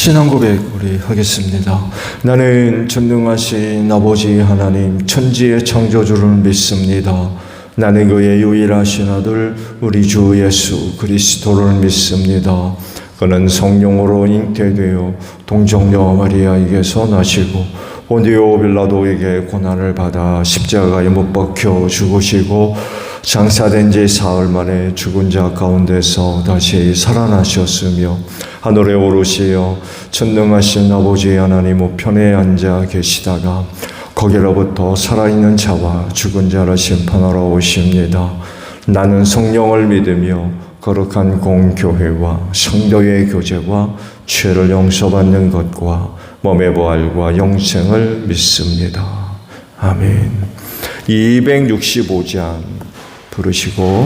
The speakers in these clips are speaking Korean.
신앙 고백 우리 하겠습니다. 나는 전능하신 아버지 하나님 천지의 창조주를 믿습니다. 나는 그의 유일하신 아들 우리 주 예수 그리스도를 믿습니다. 그는 성령으로 잉태되어 동정녀 마리아에게서 나시고 본디오 빌라도에게 고난을 받아 십자가에 못 박혀 죽으시고 장사된 지 사흘 만에 죽은 자 가운데서 다시 살아나셨으며 하늘에 오르시어 전능하신 아버지 하나님 우편에 앉아 계시다가 거기로부터 살아있는 자와 죽은 자를 심판하러 오십니다. 나는 성령을 믿으며 거룩한 공교회와 성도의 교제와 죄를 용서받는 것과 몸의 부활과 영생을 믿습니다. 아멘. 265장 부르시고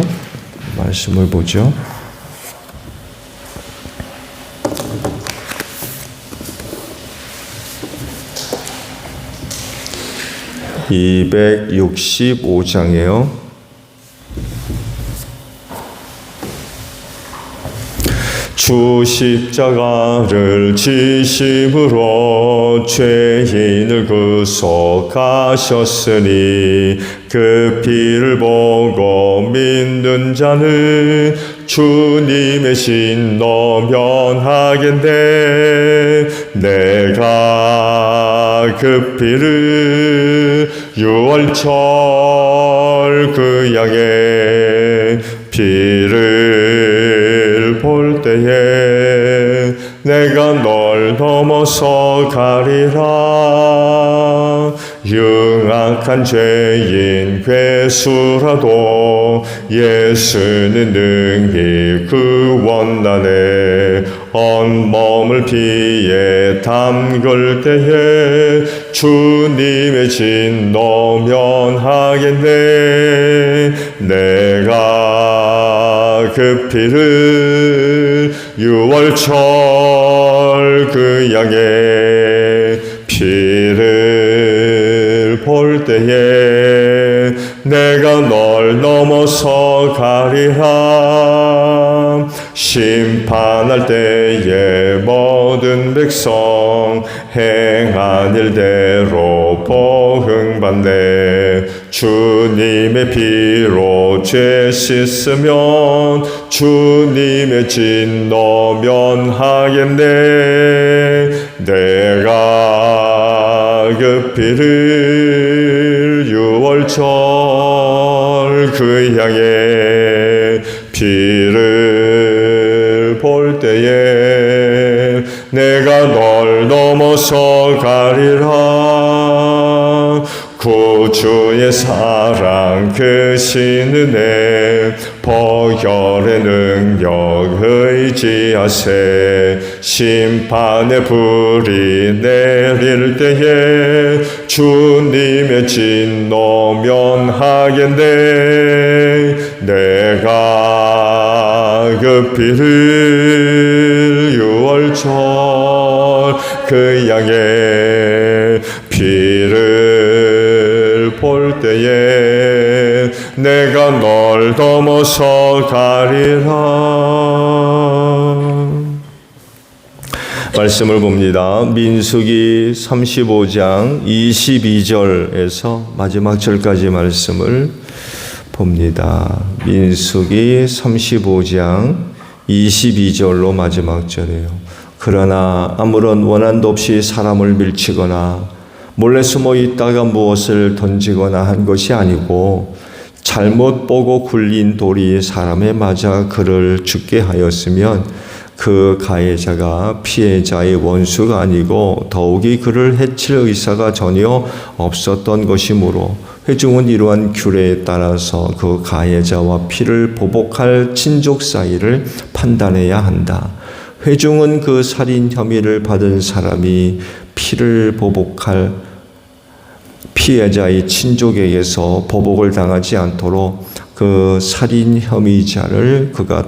말씀을 보죠. (265장이에요) 주 십자가를 지심으로 죄인을 구속하셨으니 그 피를 보고 믿는 자는 주님의 신노 면하겠네. 내가 그 피를 유월절 그 양의 피를 볼 때에 내가 널 넘어서 가리라. 흉악한 죄인 괴수라도 예수는 능히 그 원난에 온몸을 피에 담글 때에 주님의 진노 면하겠네. 내가 그 피를 유월절 그 양의 피를 볼 때에 내가 널 넘어서 가리라. 심판할 때에 모든 백성 행한 일대로 보응받네. 주님의 피로 죄 씻으면 주님의 진노 면하겠네. 내가 그 피를 유월절 그 양의 피를 볼 때에 내가 널 넘어서 가리라. 구주의 사랑 크신 은혜 보혈의 능력 의지하세. 심판의 불이 내릴 때에 주님의 진노 면하겠네. 내가 그 피를 유월절 그 양의 피를 볼 때에 내가 널 넘어서 가리라. 말씀을 봅니다. 민수기 35장 22절에서 마지막 절까지 말씀을 봅니다. 민수기 35장 22절로 마지막 절이에요. 그러나 아무런 원한도 없이 사람을 밀치거나 몰래 숨어 있다가 무엇을 던지거나 한 것이 아니고 잘못 보고 굴린 돌이 사람에 맞아 그를 죽게 하였으면 그 가해자가 피해자의 원수가 아니고 더욱이 그를 해칠 의사가 전혀 없었던 것이므로 회중은 이러한 규례에 따라서 그 가해자와 피를 보복할 친족 사이를 판단해야 한다. 회중은 그 살인 혐의를 받은 사람이 피를 보복할 피해자의 친족에게서 보복을 당하지 않도록 그 살인 혐의자를 그가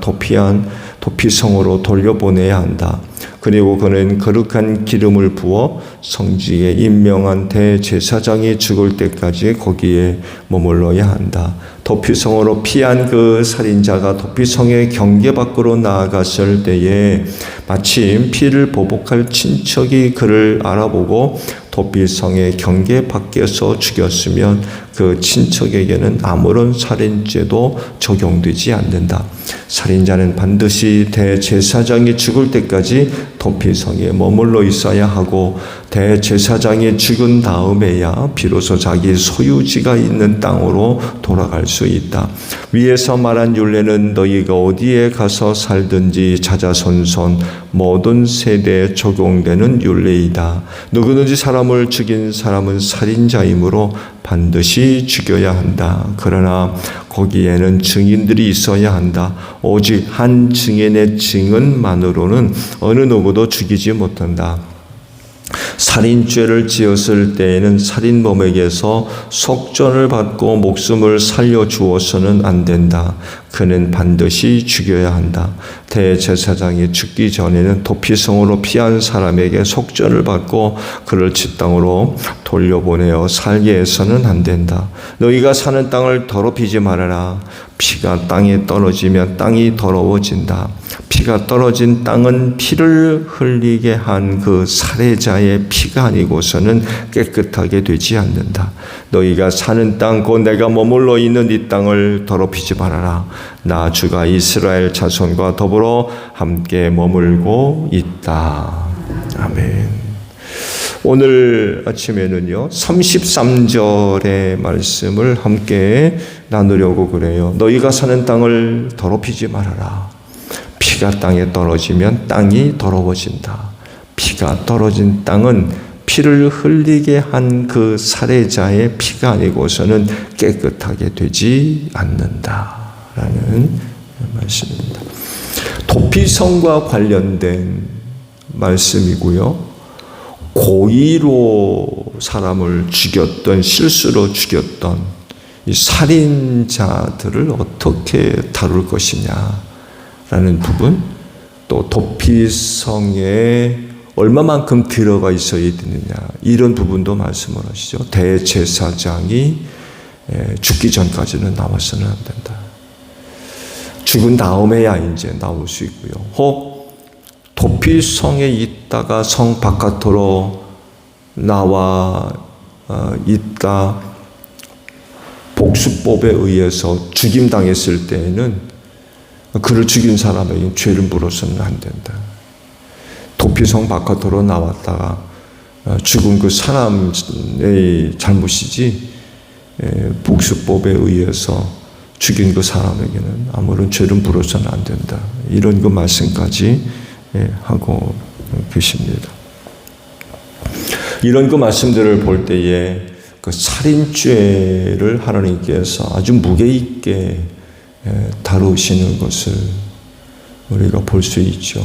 도피성으로 돌려보내야 한다. 그리고 그는 거룩한 기름을 부어 성지에 임명한 대제사장이 죽을 때까지 거기에 머물러야 한다. 도피성으로 피한 그 살인자가 도피성의 경계 밖으로 나아갔을 때에 마침 피를 보복할 친척이 그를 알아보고 도피성의 경계 밖에서 죽였으면 그 친척에게는 아무런 살인죄도 적용되지 않는다. 살인자는 반드시 대제사장이 죽을 때까지 도피성에 머물러 있어야 하고 대제사장이 죽은 다음에야 비로소 자기 소유지가 있는 땅으로 돌아갈 수 있다. 위에서 말한 율례는 너희가 어디에 가서 살든지 자자손손 모든 세대에 적용되는 율례이다. 누구든지 사람을 죽인 사람은 살인자이므로 반드시 죽여야 한다. 그러나 거기에는 증인들이 있어야 한다. 오직 한 증인의 증언만으로는 어느 누구도 죽이지 못한다. 살인죄를 지었을 때에는 살인범에게서 속전을 받고 목숨을 살려주어서는 안 된다. 그는 반드시 죽여야 한다. 대제사장이 죽기 전에는 도피성으로 피한 사람에게 속전을 받고 그를 집 땅으로 돌려보내어 살게 해서는 안 된다. 너희가 사는 땅을 더럽히지 말아라. 피가 땅에 떨어지면 땅이 더러워진다. 피가 떨어진 땅은 피를 흘리게 한 그 살해자의 피가 아니고서는 깨끗하게 되지 않는다. 너희가 사는 땅, 곧 내가 머물러 있는 이 땅을 더럽히지 말아라. 나 주가 이스라엘 자손과 더불어 함께 머물고 있다. 아멘. 오늘 아침에는요 33절의 말씀을 함께 나누려고 그래요. 너희가 사는 땅을 더럽히지 말아라. 피가 땅에 떨어지면 땅이 더러워진다. 피가 떨어진 땅은 피를 흘리게 한 그 살해자의 피가 아니고서는 깨끗하게 되지 않는다라는 말씀입니다. 도피성과 관련된 말씀이고요. 고의로 사람을 죽였던, 실수로 죽였던 이 살인자들을 어떻게 다룰 것이냐라는 부분, 또 도피성에 얼마만큼 들어가 있어야 되느냐, 이런 부분도 말씀을 하시죠. 대제사장이 죽기 전까지는 나와서는 안 된다. 죽은 다음에야 이제 나올 수 있고요. 혹 도피성에 있다가 성 바깥으로 나와 있다 복수법에 의해서 죽임당했을 때에는 그를 죽인 사람에게 죄를 물어서는 안 된다. 도피성 바깥으로 나왔다가 죽은 그 사람의 잘못이지 복수법에 의해서 죽인 그 사람에게는 아무런 죄를 물어서는 안 된다. 이런 그 말씀까지 하고 계십니다. 이런 그 말씀들을 볼 때에 그 살인죄를 하나님께서 아주 무게 있게 다루시는 것을 우리가 볼 수 있죠.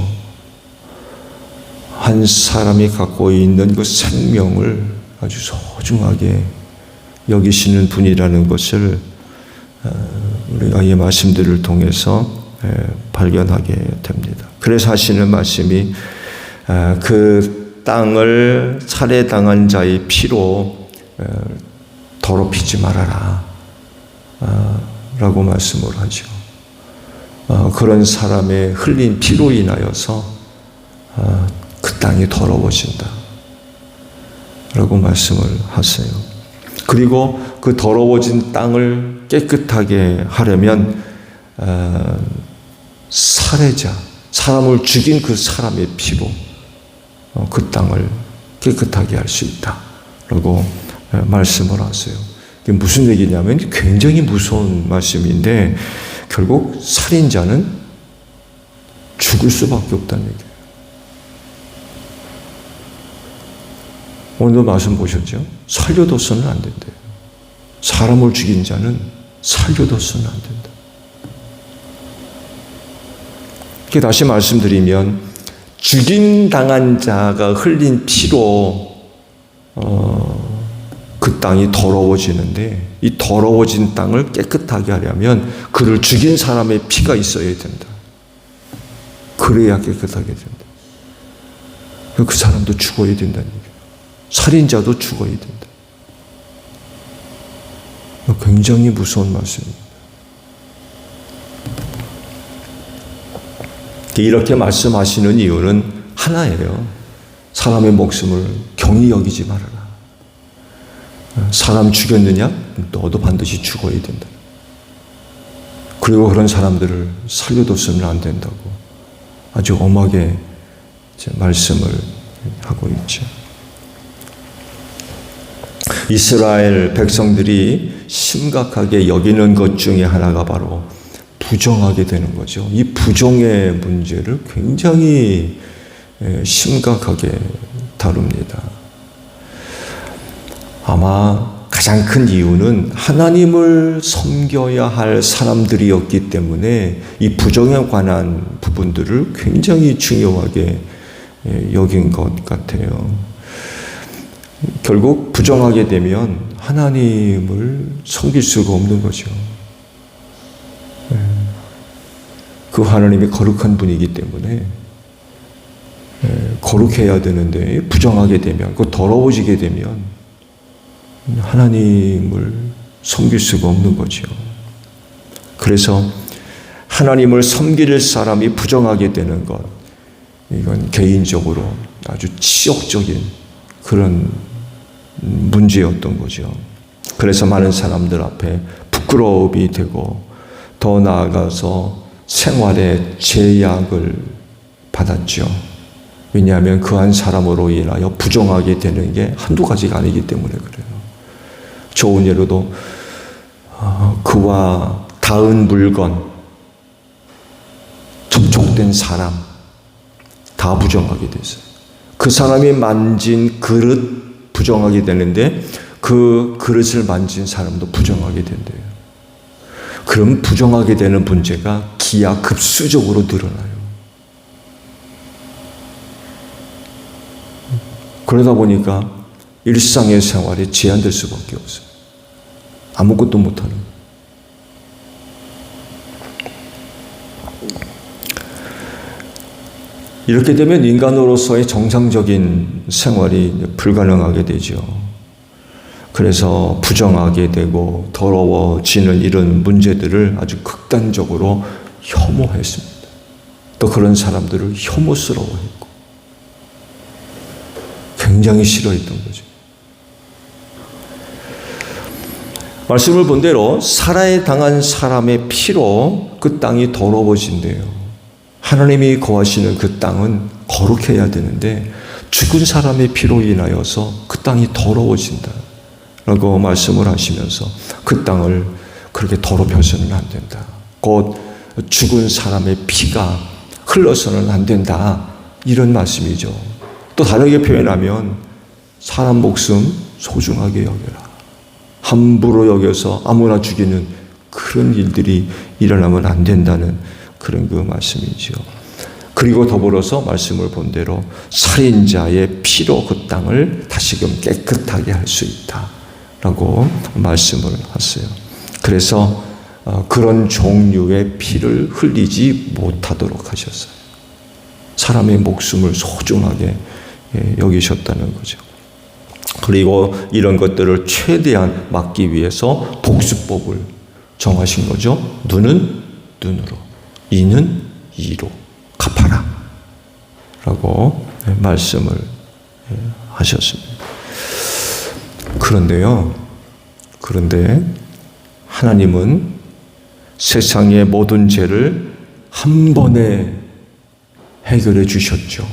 한 사람이 갖고 있는 그 생명을 아주 소중하게 여기시는 분이라는 것을 우리가 이 말씀들을 통해서 발견하게 됩니다. 그래서 하시는 말씀이 그 땅을 살해당한 자의 피로 더럽히지 말아라 라고 말씀을 하죠. 그런 사람의 흘린 피로 인하여서 그 땅이 더러워진다 라고 말씀을 하세요. 그리고 그 더러워진 땅을 깨끗하게 하려면 살해자, 사람을 죽인 그 사람의 피로 그 땅을 깨끗하게 할 수 있다 라고 말씀을 하세요. 이게 무슨 얘기냐면 굉장히 무서운 말씀인데 결국 살인자는 죽을 수밖에 없다는 얘기예요. 오늘도 말씀 보셨죠? 살려둬서는 안 된대요. 사람을 죽인 자는 살려둬서는 안 된다. 이렇게 다시 말씀드리면 죽임 당한 자가 흘린 피로 그 땅이 더러워지는데 이 더러워진 땅을 깨끗하게 하려면 그를 죽인 사람의 피가 있어야 된다. 그래야 깨끗하게 된다. 그 사람도 죽어야 된다는 얘기예요. 살인자도 죽어야 된다. 굉장히 무서운 말씀입니다. 이렇게 말씀하시는 이유는 하나예요. 사람의 목숨을 경히 여기지 말아라. 사람 죽였느냐? 너도 반드시 죽어야 된다. 그리고 그런 사람들을 살려뒀으면 안 된다고 아주 엄하게 말씀을 하고 있죠. 이스라엘 백성들이 심각하게 여기는 것 중에 하나가 바로 부정하게 되는 거죠. 이 부정의 문제를 굉장히 심각하게 다룹니다. 아마 가장 큰 이유는 하나님을 섬겨야 할 사람들이었기 때문에 이 부정에 관한 부분들을 굉장히 중요하게 여긴 것 같아요. 결국 부정하게 되면 하나님을 섬길 수가 없는 거죠. 그 하나님이 거룩한 분이기 때문에 거룩해야 되는데 부정하게 되면, 그 더러워지게 되면 하나님을 섬길 수가 없는 거죠. 그래서 하나님을 섬길 사람이 부정하게 되는 것, 이건 개인적으로 아주 치욕적인 그런 문제였던 거죠. 그래서 많은 사람들 앞에 부끄러움이 되고 더 나아가서 생활에 제약을 받았죠. 왜냐하면 그 한 사람으로 인하여 부정하게 되는 게 한두 가지가 아니기 때문에 그래요. 좋은 예로도 그와 닿은 물건, 접촉된 사람 다 부정하게 됐어요. 그 사람이 만진 그릇 부정하게 되는데 그 그릇을 만진 사람도 부정하게 된대요. 그럼 부정하게 되는 문제가 기하급수적으로 늘어나요. 그러다 보니까 일상의 생활에 제한될 수밖에 없어요. 아무것도 못하는. 이렇게 되면 인간으로서의 정상적인 생활이 불가능하게 되죠. 그래서 부정하게 되고 더러워지는 이런 문제들을 아주 극단적으로 혐오했습니다. 또 그런 사람들을 혐오스러워했고 굉장히 싫어했던 거죠. 말씀을 본 대로 살아야 당한 사람의 피로 그 땅이 더러워진대요. 하나님이 거하시는 그 땅은 거룩해야 되는데 죽은 사람의 피로 인하여서 그 땅이 더러워진다 라고 말씀을 하시면서 그 땅을 그렇게 더럽혀서는 안 된다. 곧 죽은 사람의 피가 흘러서는 안 된다. 이런 말씀이죠. 또 다르게 표현하면 사람 목숨 소중하게 여겨라. 함부로 여겨서 아무나 죽이는 그런 일들이 일어나면 안 된다는 그런 그 말씀이죠. 그리고 더불어서 말씀을 본 대로 살인자의 피로 그 땅을 다시금 깨끗하게 할 수 있다 라고 말씀을 하세요. 그래서 그런 종류의 피를 흘리지 못하도록 하셨어요. 사람의 목숨을 소중하게 여기셨다는 거죠. 그리고 이런 것들을 최대한 막기 위해서 복수법을 정하신 거죠. 눈은 눈으로, 이는 이로 갚아라 라고 말씀을 하셨습니다. 그런데 하나님은 세상의 모든 죄를 한 번에 해결해 주셨죠.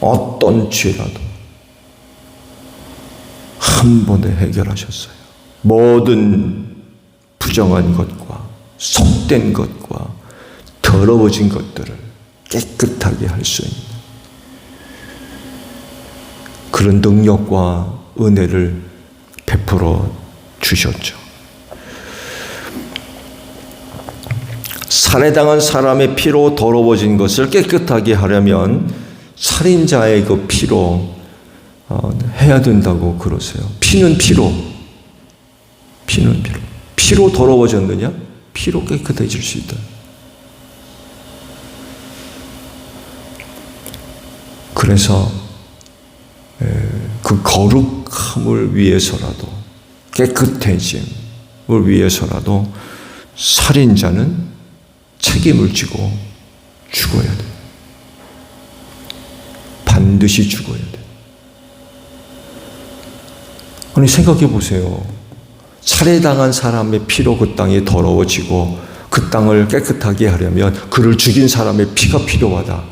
어떤 죄라도 한 번에 해결하셨어요. 모든 부정한 것과 속된 것과 더러워진 것들을 깨끗하게 할 수 있는 그런 능력과 은혜를 베풀어 주셨죠. 살해당한 사람의 피로 더러워진 것을 깨끗하게 하려면 살인자의 그 피로 해야 된다고 그러세요. 피는 피로 더러워졌느냐? 피로 깨끗해질 수 있다. 그래서 그 거룩함을 위해서라도, 깨끗해짐을 위해서라도 살인자는 책임을 지고 죽어야 돼. 반드시 죽어야 돼. 아니, 생각해 보세요. 살해당한 사람의 피로 그 땅이 더러워지고 그 땅을 깨끗하게 하려면 그를 죽인 사람의 피가 필요하다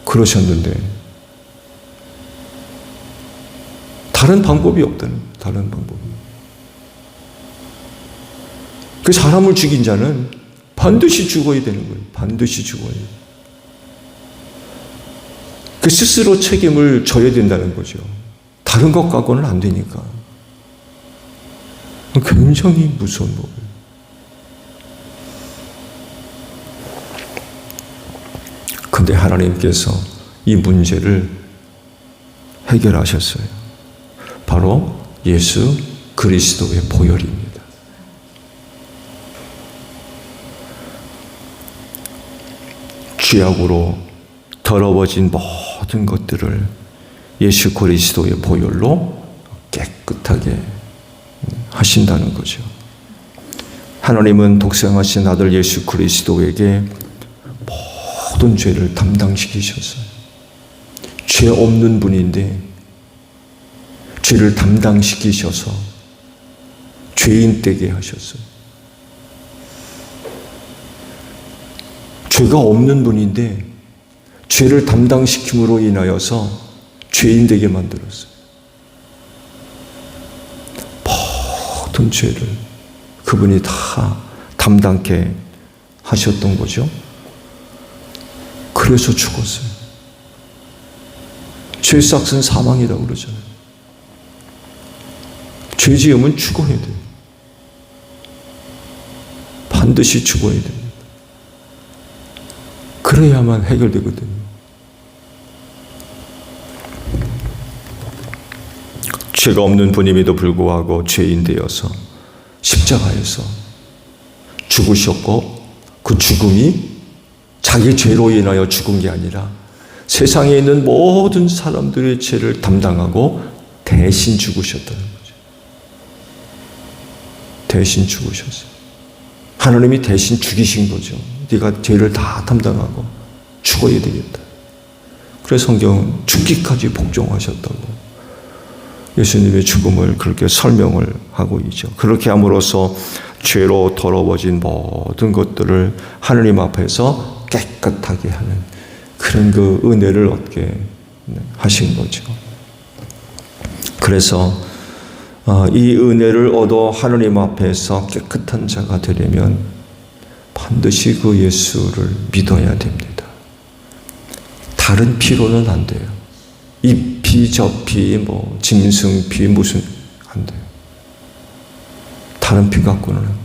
그러셨는데 다른 방법이 없다는, 다른 방법이. 그 사람을 죽인 자는 반드시 죽어야 되는 거예요. 반드시 죽어야 돼요. 그 스스로 책임을 져야 된다는 거죠. 다른 것 갖고는 안 되니까. 굉장히 무서운 법이에요. 근데 하나님께서 이 문제를 해결하셨어요. 바로 예수 그리스도의 보혈입니다. 죄악으로 더러워진 모든 것들을 예수 그리스도의 보혈로 깨끗하게 하신다는 거죠. 하나님은 독생하신 아들 예수 그리스도에게 모든 죄를 담당시키셨어요. 죄 없는 분인데 죄를 담당시키셔서 죄인 되게 하셨어요. 죄가 없는 분인데 죄를 담당시킴으로 인하여서 죄인 되게 만들었어요. 모든 죄를 그분이 다 담당케 하셨던 거죠. 그래서 죽었어요. 죄 삭은 사망이라고 그러잖아요. 죄 지으면 죽어야 돼요. 반드시 죽어야 됩니다. 그래야만 해결되거든요. 죄가 없는 분임에도 불구하고 죄인 되어서 십자가에서 죽으셨고 그 죽음이 자기 죄로 인하여 죽은 게 아니라 세상에 있는 모든 사람들의 죄를 담당하고 대신 죽으셨다는 거죠. 대신 죽으셨어요. 하나님이 대신 죽이신 거죠. 네가 죄를 다 담당하고 죽어야 되겠다. 그래서 성경은 죽기까지 복종하셨다고 예수님의 죽음을 그렇게 설명을 하고 있죠. 그렇게 함으로써 죄로 더러워진 모든 것들을 하나님 앞에서 깨끗하게 하는 그런 그 은혜를 얻게 하신 거죠. 그래서 이 은혜를 얻어 하나님 앞에서 깨끗한 자가 되려면 반드시 그 예수를 믿어야 됩니다. 다른 피로는 안 돼요. 이 피, 저 피, 뭐 짐승 피 무슨 안 돼요. 다른 피 갖고는 안 돼요.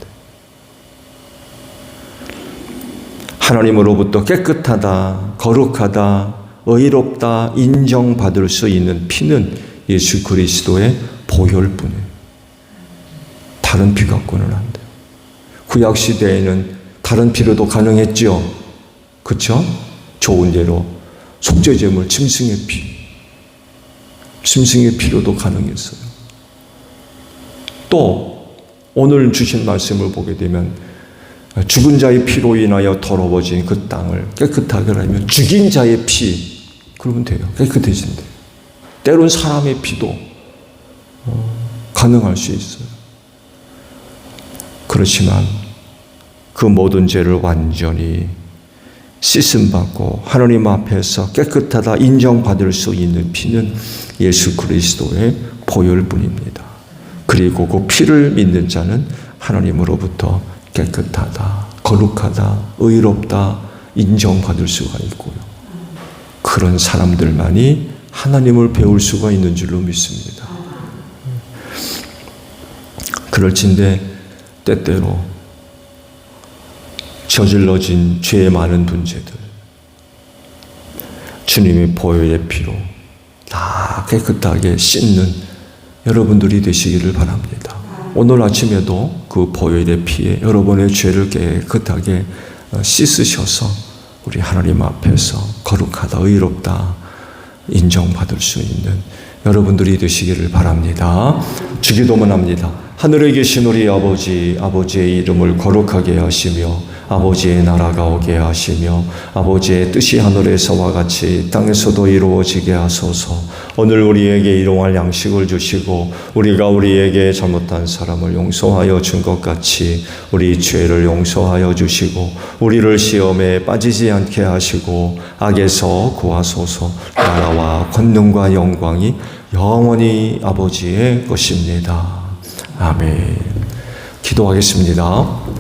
하나님으로부터 깨끗하다, 거룩하다, 의롭다 인정받을 수 있는 피는 예수 그리스도의 보혈뿐이에요. 다른 피 갖고는 안 돼요. 구약 시대에는 다른 피로도 가능했죠. 그렇죠? 좋은 예로 속죄제물 짐승의 피, 짐승의 피로도 가능했어요. 또 오늘 주신 말씀을 보게 되면 죽은 자의 피로 인하여 더러워진 그 땅을 깨끗하게 하려면 죽인 자의 피, 그러면 돼요. 깨끗해진대요. 때론 사람의 피도 가능할 수 있어요. 그렇지만 그 모든 죄를 완전히 씻음받고 하나님 앞에서 깨끗하다 인정받을 수 있는 피는 예수 그리스도의 보혈뿐입니다. 그리고 그 피를 믿는 자는 하나님으로부터 깨끗하다, 거룩하다, 의롭다 인정받을 수가 있고요. 그런 사람들만이 하나님을 배울 수가 있는 줄로 믿습니다. 그럴진데 때때로 저질러진 죄의 많은 문제들 주님의 보혈의 피로 다 깨끗하게 씻는 여러분들이 되시기를 바랍니다. 오늘 아침에도 그 보혈의 피에 여러분의 죄를 깨끗하게 씻으셔서 우리 하나님 앞에서 거룩하다, 의롭다 인정받을 수 있는 여러분들이 되시기를 바랍니다. 주기도문 합니다. 하늘에 계신 우리 아버지, 아버지의 이름을 거룩하게 하시며 아버지의 나라가 오게 하시며 아버지의 뜻이 하늘에서와 같이 땅에서도 이루어지게 하소서. 오늘 우리에게 일용할 양식을 주시고 우리가 우리에게 잘못한 사람을 용서하여 준 것 같이 우리 죄를 용서하여 주시고 우리를 시험에 빠지지 않게 하시고 악에서 구하소서. 나라와 권능과 영광이 영원히 아버지의 것입니다. 아멘. 기도하겠습니다.